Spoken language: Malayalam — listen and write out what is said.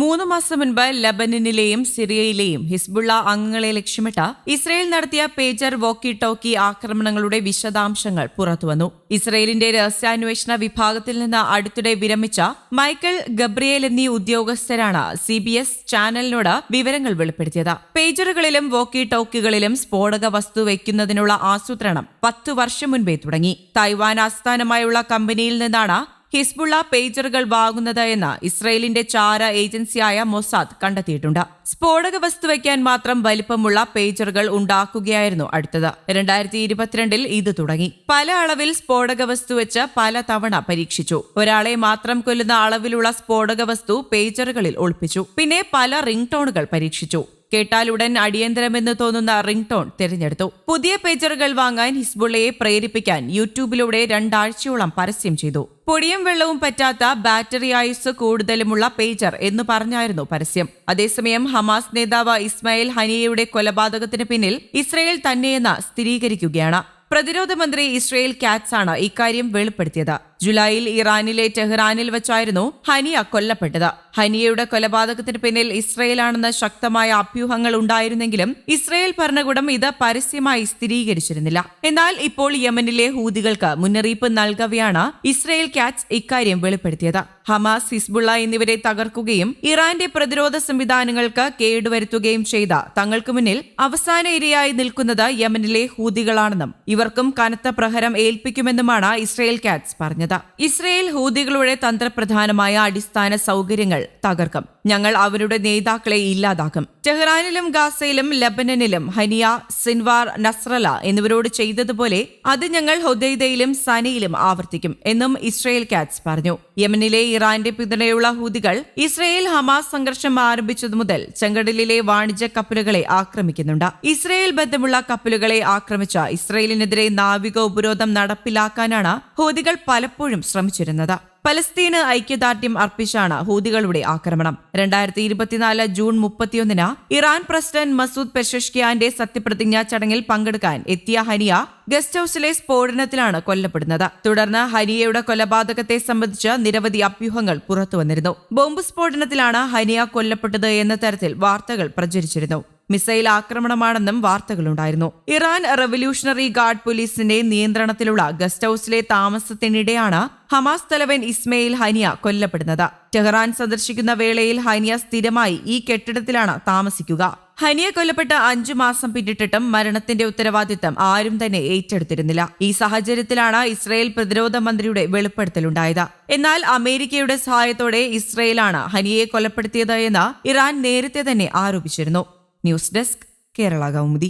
3 മാസം മുൻപ് ലബനനിലെയും സിറിയയിലെയും ഹിസ്ബുള്ള അംഗങ്ങളെ ലക്ഷ്യമിട്ട് ഇസ്രയേൽ നടത്തിയ പേജർ വോക്കി ടോക്കി ആക്രമണങ്ങളുടെ വിശദാംശങ്ങൾ പുറത്തുവന്നു. ഇസ്രയേലിന്റെ രഹസ്യാന്വേഷണ വിഭാഗത്തിൽ നിന്ന് അടുത്തിടെ വിരമിച്ച മൈക്കൽ ഗബ്രിയേൽ എന്നീ ഉദ്യോഗസ്ഥരാണ് CBS ചാനലിനോട് വിവരങ്ങൾ വെളിപ്പെടുത്തിയത്. പേജറുകളിലും വോക്കി ടോക്കികളിലും സ്ഫോടക വസ്തു വയ്ക്കുന്നതിനുള്ള ആസൂത്രണം 10 വർഷം മുൻപേ തുടങ്ങി. തായ്വാൻ ആസ്ഥാനമായുള്ള കമ്പനിയിൽ നിന്നാണ് ഹിസ്ബുള്ള പേജറുകൾ വാങ്ങുന്നത് എന്ന് ഇസ്രയേലിന്റെ ചാര ഏജൻസിയായ മൊസാദ് കണ്ടെത്തിയിട്ടുണ്ട്. സ്ഫോടക വസ്തു വയ്ക്കാൻ മാത്രം വലിപ്പമുള്ള പേജറുകൾ ഉണ്ടാക്കുകയായിരുന്നു അടുത്തത്. 2022 ഇത് തുടങ്ങി. പല അളവിൽ സ്ഫോടക വസ്തു വെച്ച് പല തവണ പരീക്ഷിച്ചു. ഒരാളെ മാത്രം കൊല്ലുന്ന അളവിലുള്ള സ്ഫോടക വസ്തു പേജറുകളിൽ ഒളിപ്പിച്ചു. പിന്നെ പല റിംഗ് ടോണുകൾ പരീക്ഷിച്ചു. കേട്ടാലുടൻ അടിയന്തരമെന്ന് തോന്നുന്ന റിംഗ് ടോൺ തിരഞ്ഞെടുത്തു. പുതിയ പേജറുകൾ വാങ്ങാൻ ഹിസ്ബുള്ളയെ പ്രേരിപ്പിക്കാൻ യൂട്യൂബിലൂടെ 2 ആഴ്ചയോളം പരസ്യം ചെയ്തു. പൊടിയും വെള്ളവും പറ്റാത്ത ബാറ്ററി ആയുസ് കൂടുതലുമുള്ള പേജർ എന്ന് പറഞ്ഞായിരുന്നു പരസ്യം. അതേസമയം ഹമാസ് നേതാവ് ഇസ്മായിൽ ഹനിയയുടെ കൊലപാതകത്തിന് പിന്നിൽ ഇസ്രയേൽ തന്നെയെന്ന് സ്ഥിരീകരിക്കുകയാണ്. പ്രതിരോധ മന്ത്രി ഇസ്രയേൽ കാറ്റ്സ് ആണ് ഇക്കാര്യം വെളിപ്പെടുത്തിയത്. ജൂലൈയിൽ ഇറാനിലെ ടെഹ്റാനിൽ വെച്ചായിരുന്നു ഹനിയ കൊല്ലപ്പെട്ടത്. ഹനിയയുടെ കൊലപാതകത്തിന് പിന്നിൽ ഇസ്രയേലാണെന്ന് ശക്തമായ അഭ്യൂഹങ്ങൾ ഉണ്ടായിരുന്നെങ്കിലും ഇസ്രയേൽ ഭരണകൂടം ഇത് പരസ്യമായി സ്ഥിരീകരിച്ചിരുന്നില്ല. എന്നാൽ ഇപ്പോൾ യമനിലെ ഹൂതികൾക്ക് മുന്നറിയിപ്പ് നൽകവെയാണ് ഇസ്രയേൽ കാറ്റ്സ് ഇക്കാര്യം വെളിപ്പെടുത്തിയത്. ഹമാസ്, ഹിസ്ബുള്ള എന്നിവരെ തകർക്കുകയും ഇറാന്റെ പ്രതിരോധ സംവിധാനങ്ങൾക്ക് കേടുവരുത്തുകയും ചെയ്ത തങ്ങൾക്ക് മുന്നിൽ അവസാന ഇരയായി നിൽക്കുന്നത് യമനിലെ ഹൂതികളാണെന്നും ഇവർക്കും കനത്ത പ്രഹരം ഏൽപ്പിക്കുമെന്നുമാണ് ഇസ്രയേൽ കാറ്റ്സ് പറഞ്ഞത്. ഇസ്രയേൽ ഹൂതികളുടെ തന്ത്രപ്രധാനമായ അടിസ്ഥാന സൗകര്യങ്ങൾ തകർക്കും. ഞങ്ങൾ അവരുടെ നേതാക്കളെ ഇല്ലാതാക്കും. ടെഹ്റാനിലും ഗാസയിലും ലബനനിലും ഹനിയ, സിൻവാർ, നസ്രല എന്നിവരോട് ചെയ്തതുപോലെ അത് ഞങ്ങൾ ഹൊദൈദയിലും സനയിലും ആവർത്തിക്കും എന്നും ഇസ്രയേൽ കാറ്റ്സ് പറഞ്ഞു. യമനിലെ ഇറാന്റെ പിന്തുണയുള്ള ഹൂതികൾ ഇസ്രയേൽ ഹമാസ് സംഘർഷം ആരംഭിച്ചതു മുതൽ ചെങ്കടലിലെ വാണിജ്യ കപ്പലുകളെ ആക്രമിക്കുന്നുണ്ട്. ഇസ്രയേൽ ബന്ധമുള്ള കപ്പലുകളെ ആക്രമിച്ച ഇസ്രയേലിനെതിരെ നാവിക ഉപരോധം നടപ്പിലാക്കാനാണ് ഹൂതികൾ പലപ്പോഴും ശ്രമിച്ചിരുന്നത്. പലസ്തീന് ഐക്യദാർഢ്യം അർപ്പിച്ചാണ് ഹൂതികളുടെ ആക്രമണം. 2024 ജൂൺ 31 ഇറാൻ പ്രസിഡന്റ് മസൂദ് പെഷഷ്കിയാന്റെ സത്യപ്രതിജ്ഞാ ചടങ്ങിൽ പങ്കെടുക്കാൻ എത്തിയ ഹനിയ ഗസ്റ്റ് ഹൌസിലെ സ്ഫോടനത്തിലാണ് കൊല്ലപ്പെടുന്നത്. തുടർന്ന് ഹനിയയുടെ കൊലപാതകത്തെ സംബന്ധിച്ച് നിരവധി അഭ്യൂഹങ്ങൾ പുറത്തുവന്നിരുന്നു. ബോംബ് സ്ഫോടനത്തിലാണ് ഹനിയ കൊല്ലപ്പെട്ടത് എന്ന തരത്തിൽ വാർത്തകൾ പ്രചരിച്ചിരുന്നു. മിസൈൽ ആക്രമണമാണെന്നും വാർത്തകളുണ്ടായിരുന്നു. ഇറാൻ റവല്യൂഷണറി ഗാർഡ് പോലീസിന്റെ നിയന്ത്രണത്തിലുള്ള ഗസ്റ്റ് ഹൌസിലെ താമസത്തിനിടെയാണ് ഹമാസ് തലവൻ ഇസ്മയിൽ ഹനിയ കൊല്ലപ്പെടുന്നത്. ടെഹ്റാൻ സന്ദർശിക്കുന്ന വേളയിൽ ഹനിയ സ്ഥിരമായി ഈ കെട്ടിടത്തിലാണ് താമസിക്കുക. ഹനിയ കൊല്ലപ്പെട്ട 5 മാസം പിന്നിട്ടിട്ടും മരണത്തിന്റെ ഉത്തരവാദിത്തം ആരും തന്നെ ഏറ്റെടുത്തിരുന്നില്ല. ഈ സാഹചര്യത്തിലാണ് ഇസ്രയേൽ പ്രതിരോധ മന്ത്രിയുടെ വെളിപ്പെടുത്തലുണ്ടായത്. എന്നാൽ അമേരിക്കയുടെ സഹായത്തോടെ ഇസ്രയേലാണ് ഹനിയയെ കൊലപ്പെടുത്തിയത് എന്ന് ഇറാൻ നേരത്തെ തന്നെ ആരോപിച്ചിരുന്നു. News desk, Kerala Kaumudi.